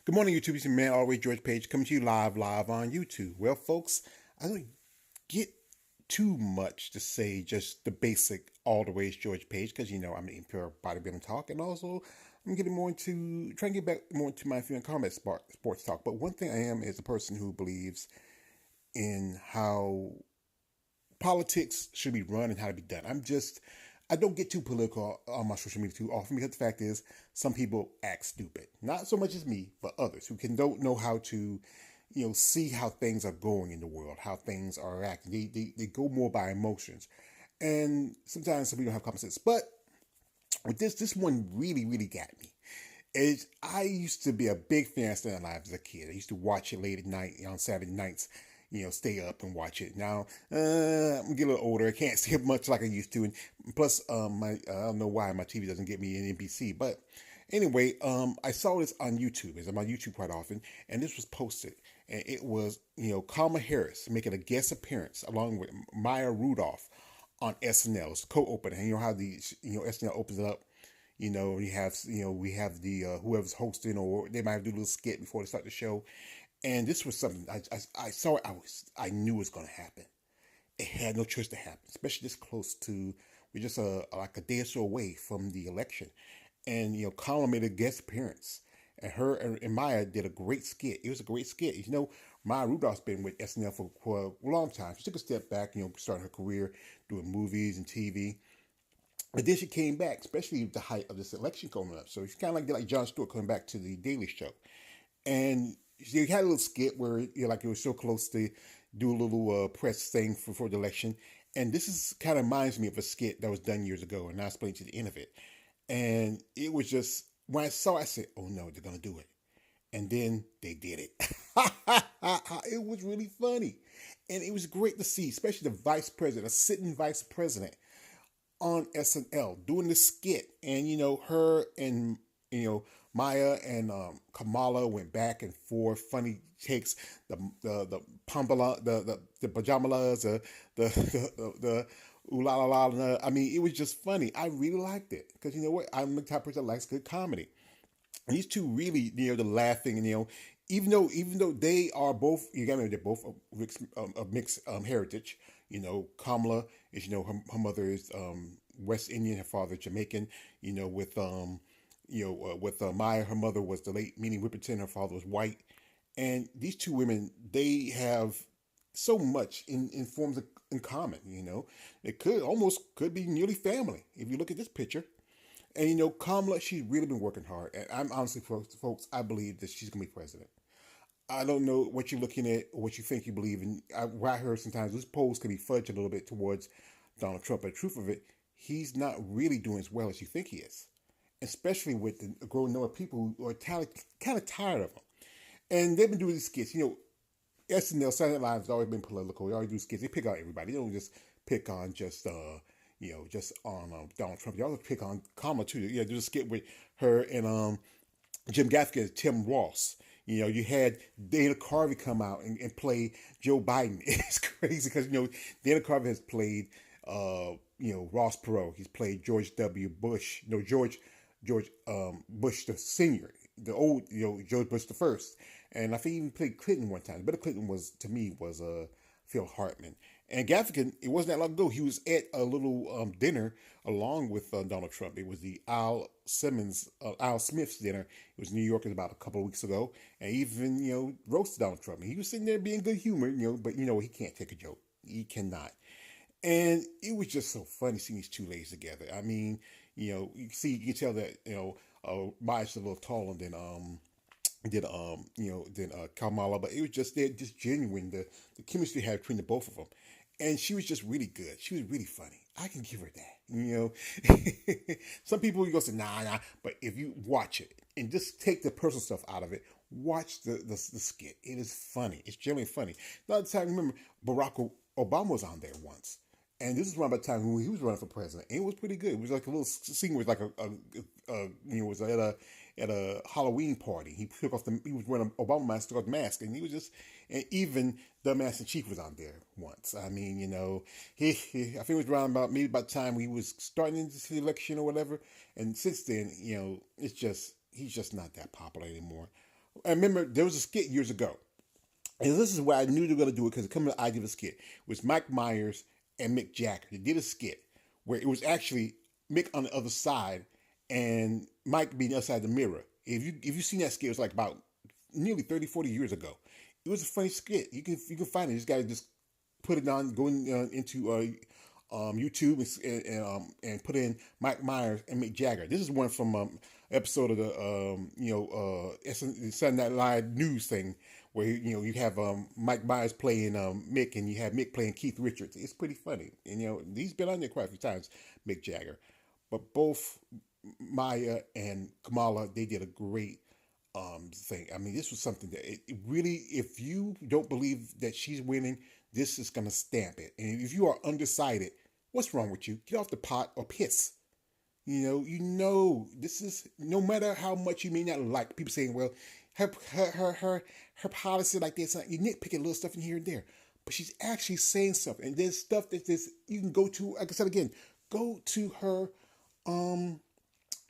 Good morning, YouTube. It's your man, always George Page, coming to you live on YouTube. Well, folks, I don't get too much to say just the basic all the ways George Page because I'm an imperial bodybuilding talk, and also I'm getting more into trying to get back more into my feeling combat sports talk. But one thing I am is a person who believes in how politics should be run and how to be done. I don't get too political on my social media too often because the fact is some people act stupid. Not so much as me, but others who don't know how to, see how things are going in the world, how things are acting. They go more by emotions. And sometimes some people don't have common sense. But with this one really got me. I used to be a big fan of Saturday Night Live as a kid. I used to watch it late at night on Saturday nights. Stay up and watch it. Now I'm getting a little older. I can't see it much like I used to, and plus, I don't know why my TV doesn't get me an NBC. But anyway, I saw this on YouTube. I'm on YouTube quite often, and this was posted, and it was Kamala Harris making a guest appearance along with Maya Rudolph on SNL. It's co-opening. And you know how the SNL opens it up. We have the whoever's hosting, or they might have to do a little skit before they start the show. And this was something I saw it. I knew it was going to happen. It had no choice to happen, especially this close to. We're just like a day or so away from the election, and Kamala made a guest appearance, and her and Maya did a great skit. It was a great skit. Maya Rudolph's been with SNL for a long time. She took a step back, starting her career doing movies and TV. But then she came back, especially at the height of this election coming up. So she's kind of like Jon Stewart coming back to the Daily Show, and she had a little skit where like it was so close to do a little press thing for the election. And this is kind of reminds me of a skit that was done years ago, and I explained to the end of it. And it was just when I saw it, I said, "Oh no, they're gonna do it." And then they did it. It was really funny, and it was great to see, especially the vice president, a sitting vice president, on SNL doing the skit, and her and Maya and Kamala went back and forth, funny takes, the pambala, the pajamalas, the ooh la la la. I mean, it was just funny. I really liked it because you know what? I'm the type of person that likes good comedy. And these two really, the laughing, and even though they are both, you got to know they're both of mixed heritage. Kamala is, her mother is West Indian, her father Jamaican. With Maya, her mother was the late Minnie Riperton, her father was white, and these two women, they have so much in forms of, in common. It could be nearly family if you look at this picture. And Kamala, she's really been working hard, and I'm honestly, folks, I believe that she's gonna be president. I don't know what you're looking at or what you think you believe in. What I heard sometimes, this polls can be fudged a little bit towards Donald Trump. But the truth of it, he's not really doing as well as you think he is, especially with the growing number of people who are kind of tired of him. And they've been doing these skits. SNL, Saturday Night Live has always been political. They always do skits. They pick on everybody. They don't just pick on just on Donald Trump. They also pick on Kamala too. Yeah, there's a skit with her and Jim Gaffigan and Tim Ross. You had Dana Carvey come out and play Joe Biden. It's crazy because Dana Carvey has played Ross Perot. He's played George W. Bush. No, George Bush the senior, the old George Bush the first, and I think he even played Clinton one time. But Clinton was, to me, was Phil Hartman. And Gaffigan, it wasn't that long ago. He was at a little dinner along with Donald Trump. It was the Al Smith's dinner. It was in New York about a couple of weeks ago, and even roasted Donald Trump. And he was sitting there being good humor, but he can't take a joke. He cannot. And it was just so funny seeing these two ladies together. I mean, you can tell that Maya's a little taller than Kamala, but it was just genuine, the chemistry had between the both of them. And she was just really good. She was really funny. I can give her that. Some people you go say nah, but if you watch it and just take the personal stuff out of it, watch the skit. It is funny. It's genuinely funny. Another time, remember Barack Obama was on there once. And this is around the time when he was running for president, and it was pretty good. It was like a little scene where it was like was at a Halloween party. He was wearing an Obama mask, took off the mask, and he was just, and even the Master Chief was on there once. I mean, I think it was around about maybe about the time he was starting into the election or whatever. And since then, it's just he's just not that popular anymore. I remember there was a skit years ago, and this is where I knew they were going to do it because it came to the idea of a skit. It was Mike Myers and Mick Jagger. They did a skit where it was actually Mick on the other side and Mike being the other side of the mirror. If you seen that skit, it was like about nearly 30, 40 years ago. It was a funny skit. You can find it. You just got to just put it on, go into YouTube and put in Mike Myers and Mick Jagger. This is one from episode of the Saturday Night Live news thing where you have Mike Myers playing Mick and you have Mick playing Keith Richards. It's pretty funny, and he's been on there quite a few times, Mick Jagger. But both Maya and Kamala, they did a great thing. I mean, this was something that it really, if you don't believe that she's winning, this is going to stamp it. And if you are undecided, what's wrong with you? Get off the pot or piss. This is, no matter how much you may not like people saying, well, her policy like this, you nitpicking little stuff in here and there, but she's actually saying something. And there's stuff that this you can go to. Like I said again, go to her, her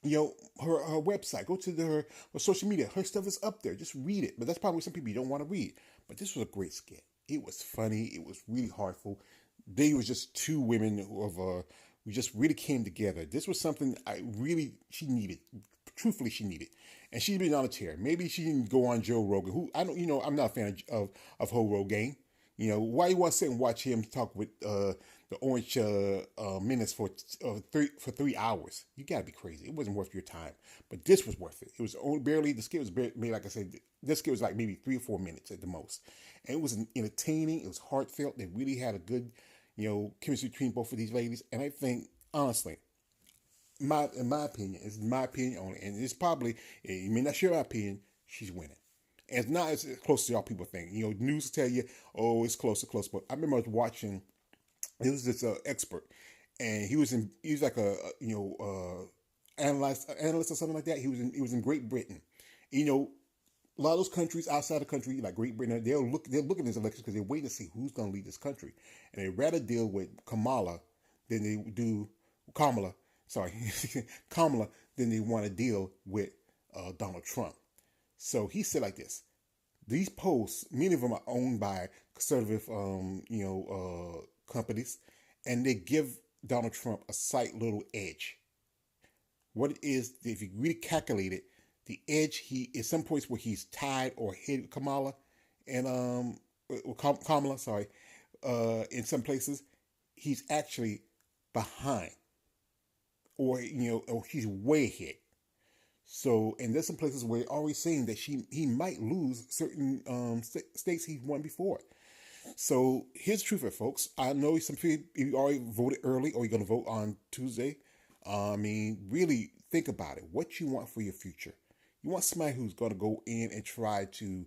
website. Go to her social media. Her stuff is up there. Just read it. But that's probably some people you don't want to read. But this was a great skit. It was funny. It was really heartful. They was just two women we just really came together. This was something she needed. Truthfully, she needed. And she's been on a tear. Maybe she didn't go on Joe Rogan, who I'm not a fan of Joe Rogan. Why you want to sit and watch him talk with the Orange Menace for 3 hours? You gotta be crazy. It wasn't worth your time. But this was worth it. It was barely, the skit was barely, like I said, this skit was like maybe 3 or 4 minutes at the most. And it was entertaining. It was heartfelt. They really had a good, chemistry between both of these ladies. And I think, honestly, in my opinion, it's my opinion only, and it's probably, you may not share my opinion, she's winning. And it's not as close as y'all people think. News will tell you, oh, it's close. But I remember I was watching, it was this expert, and he was like a analyst or something like that. He was in Great Britain. A lot of those countries outside the country, like Great Britain, they're looking at this election because they're waiting to see who's going to lead this country, and they rather deal with Kamala than they do Kamala. Sorry, Kamala than they want to deal with Donald Trump. So he said like this: these posts, many of them are owned by conservative, companies, and they give Donald Trump a slight little edge. What it is, if you really calculate it, the edge, he at some points where he's tied or hit Kamala, and Kamala, sorry, in some places he's actually behind, or he's way ahead. So, and there's some places where already saying that he might lose certain states he's won before. So here's the truth, folks. I know some people, you already voted early, or you're going to vote on Tuesday. I mean, really think about it. What you want for your future. You want somebody who's going to go in and try to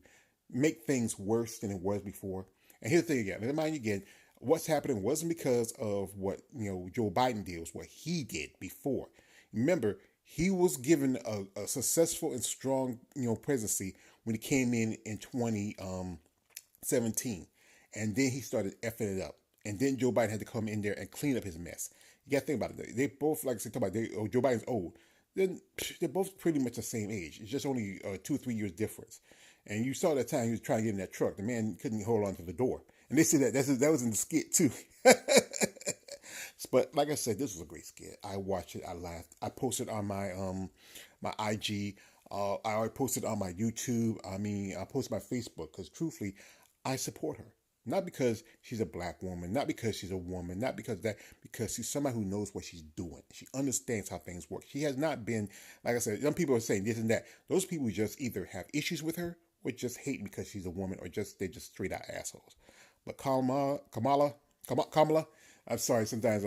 make things worse than it was before. And here's the thing again. Remind you again, what's happening wasn't because of what Joe Biden did. It was what he did before. Remember, he was given a successful and strong presidency when he came in 2017, and then he started effing it up. And then Joe Biden had to come in there and clean up his mess. You got to think about it. They both, like I said, Joe Biden's old. Then they're both pretty much the same age. It's just only 2 or 3 years difference. And you saw that time he was trying to get in that truck. The man couldn't hold on to the door. And they said that was in the skit too. But like I said, this was a great skit. I watched it. I laughed. I posted on my my IG. I already posted on my YouTube. I mean, I posted my Facebook because truthfully, I support her. Not because she's a black woman, not because she's a woman, not because because she's somebody who knows what she's doing. She understands how things work. She has not been, like I said, some people are saying this and that. Those people just either have issues with her or just hate because she's a woman, or they're just straight out assholes. But Kamala, I'm sorry. Sometimes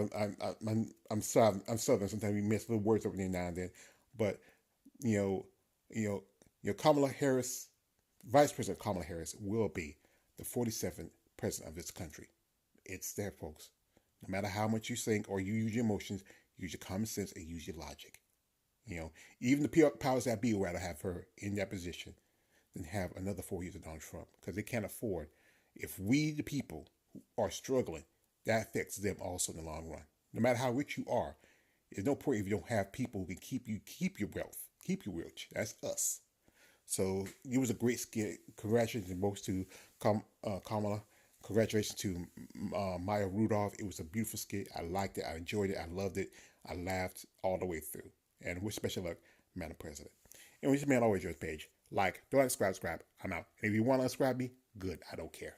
I'm Southern. Sometimes we miss little words over there now and then. But Kamala Harris, Vice President Kamala Harris, will be the 47th president of this country. It's there, folks. No matter how much you think or you use your emotions, use your common sense and use your logic. Even the powers that be would rather have her in that position than have another 4 years of Donald Trump, because they can't afford. If we, the people, are struggling, that affects them also in the long run. No matter how rich you are, there's no point if you don't have people who can keep your wealth, keep your rich. That's us. So it was a great skit. Congratulations both to Kamala. Congratulations to Maya Rudolph. It was a beautiful skit. I liked it. I enjoyed it. I loved it. I laughed all the way through. And with special luck, Madam President. And we just man always yours page. Like, don't unsubscribe. I'm out. And if you want to unsubscribe me, good. I don't care.